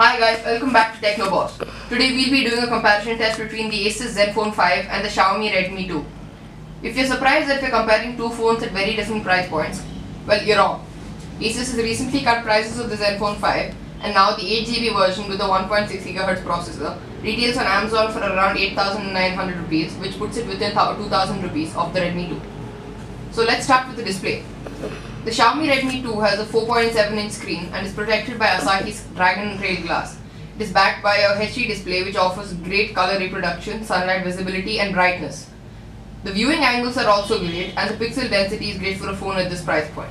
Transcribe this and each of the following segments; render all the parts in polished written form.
Hi guys, welcome back to TechnoBoss. Today we'll be doing a comparison test between the Asus ZenFone 5 and the Xiaomi RedMi 2. If you're surprised that we're comparing two phones at very different price points, well, you're wrong. Asus has recently cut prices of the ZenFone 5 and now the 8GB version with the 1.6 GHz processor retails on Amazon for around 8,900 rupees, which puts it within 2,000 rupees of the RedMi 2. So let's start with the display. The Xiaomi RedMi 2 has a 4.7-inch screen and is protected by Asahi's Dragon Trail glass. It is backed by a HD display which offers great color reproduction, sunlight visibility and brightness. The viewing angles are also great and the pixel density is great for a phone at this price point.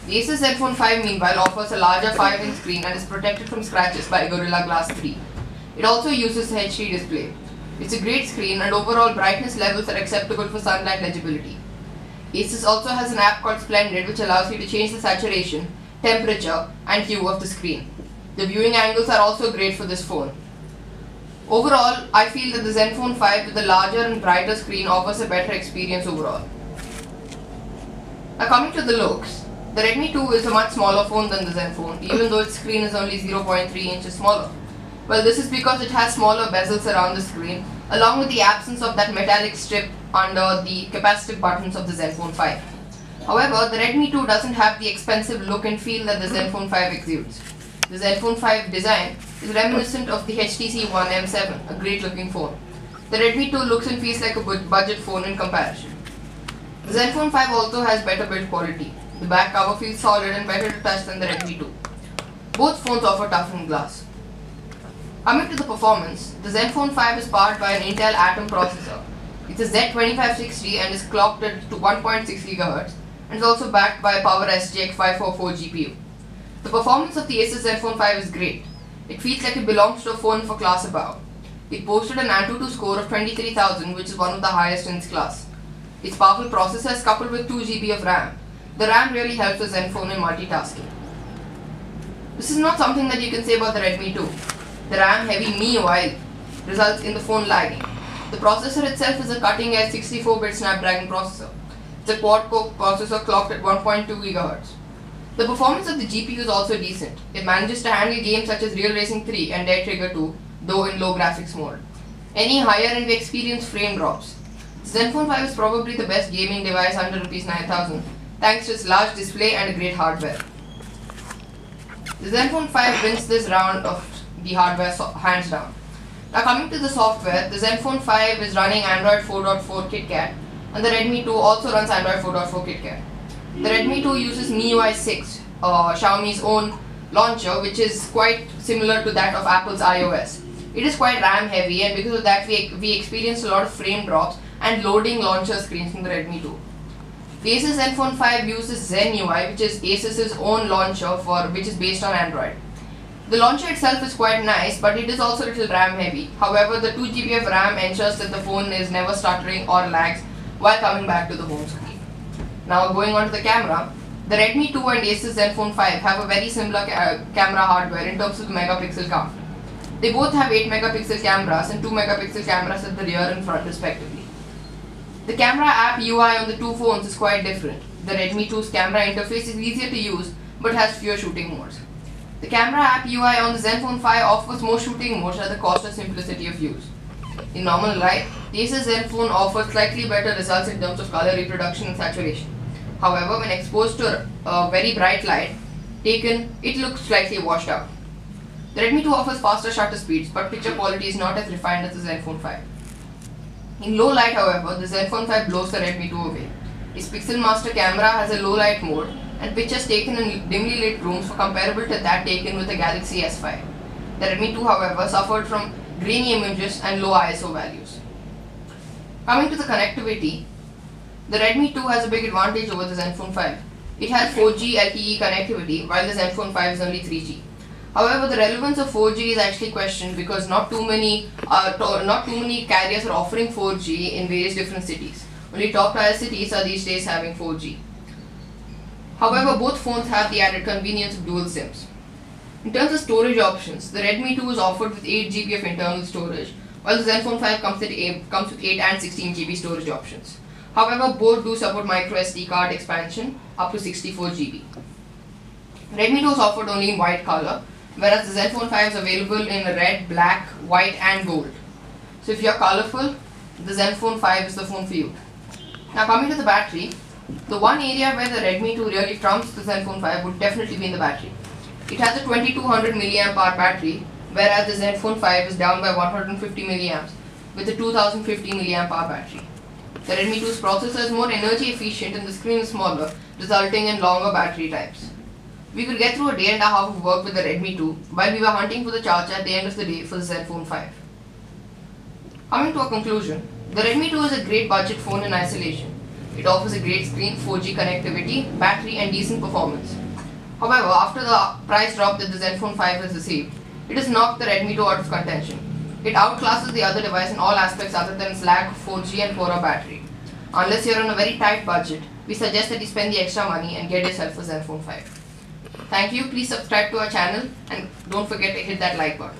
The Asus ZenFone 5 meanwhile offers a larger 5-inch screen and is protected from scratches by Gorilla Glass 3. It also uses a HD display. It's a great screen and overall brightness levels are acceptable for sunlight legibility. Asus also has an app called Splendid which allows you to change the saturation, temperature and hue of the screen. The viewing angles are also great for this phone. Overall, I feel that the ZenFone 5 with a larger and brighter screen offers a better experience overall. Now coming to the looks, the Redmi 2 is a much smaller phone than the ZenFone, even though its screen is only 0.3 inches smaller. Well, this is because it has smaller bezels around the screen, along with the absence of that metallic strip under the capacitive buttons of the ZenFone 5. However, the Redmi 2 doesn't have the expensive look and feel that the ZenFone 5 exudes. The ZenFone 5 design is reminiscent of the HTC One M7, a great looking phone. The Redmi 2 looks and feels like a budget phone in comparison. The ZenFone 5 also has better build quality. The back cover feels solid and better to touch than the Redmi 2. Both phones offer toughened glass. Coming to the performance, the ZenFone 5 is powered by an Intel Atom processor. It's a Z2560 and is clocked at 1.6 GHz and is also backed by a Power SGX 544 GPU. The performance of the Asus ZenFone 5 is great. It feels like it belongs to a phone for class above. It posted an Antutu score of 23,000, which is one of the highest in its class. Its powerful processor is coupled with 2 GB of RAM. The RAM really helps the ZenFone in multitasking. This is not something that you can say about the Redmi 2. The RAM-heavy MIUI results in the phone lagging. The processor itself is a cutting-edge 64-bit Snapdragon processor. It's a quad-core processor clocked at 1.2 GHz. The performance of the GPU is also decent. It manages to handle games such as Real Racing 3 and Dead Trigger 2, though in low graphics mode. Any higher and we experience frame drops. The ZenFone 5 is probably the best gaming device under Rs 9,000, thanks to its large display and great hardware. The ZenFone 5 wins this round of the hardware hands down. Now coming to the software, the ZenFone 5 is running Android 4.4 KitKat and the Redmi 2 also runs Android 4.4 KitKat. The Redmi 2 uses MIUI 6, Xiaomi's own launcher, which is quite similar to that of Apple's iOS. It is quite RAM heavy and because of that we experience a lot of frame drops and loading launcher screens from the Redmi 2. The Asus ZenFone 5 uses ZenUI, which is Asus's own launcher which is based on Android. The launcher itself is quite nice, but it is also a little RAM heavy. However, the 2 GB of RAM ensures that the phone is never stuttering or lags while coming back to the home screen. Now going on to the camera, the Redmi 2 and Asus ZenFone 5 have a very similar camera hardware in terms of the megapixel count. They both have 8 megapixel cameras and 2 megapixel cameras at the rear and front respectively. The camera app UI on the two phones is quite different. The Redmi 2's camera interface is easier to use but has fewer shooting modes. The camera app UI on the ZenFone 5 offers more shooting modes at the cost of simplicity of use. In normal light, the Asus ZenFone offers slightly better results in terms of color reproduction and saturation. However, when exposed to a very bright light taken, it looks slightly washed out. The Redmi 2 offers faster shutter speeds, but picture quality is not as refined as the ZenFone 5. In low light, however, the ZenFone 5 blows the Redmi 2 away. Its Pixel Master camera has a low light mode and pictures taken in dimly lit rooms are comparable to that taken with the Galaxy S5. The Redmi 2, however, suffered from grainy images and low ISO values. Coming to the connectivity, the Redmi 2 has a big advantage over the ZenFone 5. It has 4G LTE connectivity while the ZenFone 5 is only 3G. However, the relevance of 4G is actually questioned because not too many carriers are offering 4G in various different cities. Only top tier cities are these days having 4G. However, both phones have the added convenience of dual SIMs. In terms of storage options, the Redmi 2 is offered with 8 GB of internal storage, while the ZenFone 5 comes with 8 and 16 GB storage options. However, both do support microSD card expansion up to 64 GB. Redmi 2 is offered only in white color whereas the ZenFone 5 is available in red, black, white and gold. So if you are colorful, the ZenFone 5 is the phone for you. Now coming to the battery, the one area where the Redmi 2 really trumps the ZenFone 5 would definitely be in the battery. It has a 2200 mAh battery, whereas the ZenFone 5 is down by 150 mAh with a 2050 mAh battery. The Redmi 2's processor is more energy efficient and the screen is smaller, resulting in longer battery times. We could get through a day and a half of work with the Redmi 2 while we were hunting for the charger at the end of the day for the ZenFone 5. Coming to a conclusion, the Redmi 2 is a great budget phone in isolation. It offers a great screen, 4G connectivity, battery and decent performance. However, after the price drop that the ZenFone 5 has received, it has knocked the Redmi 2 out of contention. It outclasses the other device in all aspects other than its lack of 4G and poorer battery. Unless you're on a very tight budget, we suggest that you spend the extra money and get yourself a ZenFone 5. Thank you, please subscribe to our channel and don't forget to hit that like button.